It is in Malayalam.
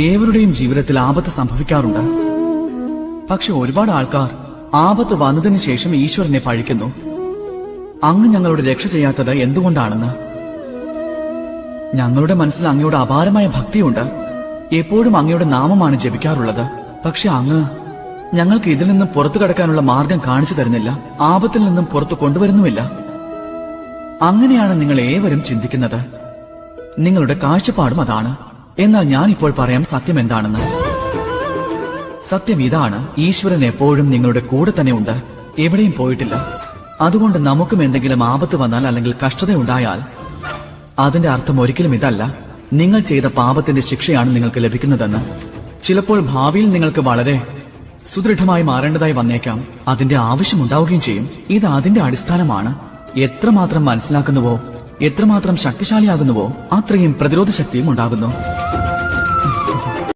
ഏവരുടെയും ജീവിതത്തിൽ ആപത്ത് സംഭവിക്കാറുണ്ട്. പക്ഷെ ഒരുപാട് ആൾക്കാർ ആപത്ത് വന്നതിന് ശേഷം ഈശ്വരനെ പഴിക്കുന്നു. അങ്ങ് ഞങ്ങളുടെ രക്ഷ ചെയ്യാത്തത് എന്തുകൊണ്ടാണെന്ന്. ഞങ്ങളുടെ മനസ്സിൽ അങ്ങയുടെ അപാരമായ ഭക്തിയുണ്ട്. എപ്പോഴും അങ്ങയുടെ നാമമാണ് ജപിക്കാറുള്ളത്. പക്ഷെ അങ്ങ് ഞങ്ങൾക്ക് ഇതിൽ നിന്നും പുറത്തു കടക്കാനുള്ള മാർഗം കാണിച്ചു തരുന്നില്ല, ആപത്തിൽ നിന്നും പുറത്തു കൊണ്ടുവരുന്നുമില്ല. അങ്ങനെയാണ് നിങ്ങൾ ഏവരും ചിന്തിക്കുന്നത്. നിങ്ങളുടെ കാഴ്ചപ്പാടും അതാണ്. എന്നാൽ ഞാനിപ്പോൾ പറയാം സത്യം എന്താണെന്ന്. സത്യം ഇതാണ്: ഈശ്വരൻ എപ്പോഴും നിങ്ങളുടെ കൂടെ തന്നെ ഉണ്ട്, എവിടെയും പോയിട്ടില്ല. അതുകൊണ്ട് നമുക്കും എന്തെങ്കിലും ആപത്ത് വന്നാൽ അല്ലെങ്കിൽ കഷ്ടതയുണ്ടായാൽ അതിന്റെ അർത്ഥം ഒരിക്കലും ഇതല്ല, നിങ്ങൾ ചെയ്ത പാപത്തിന്റെ ശിക്ഷയാണ് നിങ്ങൾക്ക് ലഭിക്കുന്നതെന്ന്. ചിലപ്പോൾ ഭാവിയിൽ നിങ്ങൾക്ക് വളരെ സുദൃഢമായി മാറേണ്ടതായി വന്നേക്കാം. അതിന്റെ ആവശ്യമുണ്ടാവുകയും ചെയ്യും. ഇത് അതിന്റെ അടിസ്ഥാനമാണ്. എത്രമാത്രം മനസ്സിലാക്കുന്നുവോ, എത്രമാത്രം ശക്തിശാലിയാകുന്നുവോ, അത്രയും പ്രതിരോധ ശക്തിയും ഉണ്ടാകുന്നു.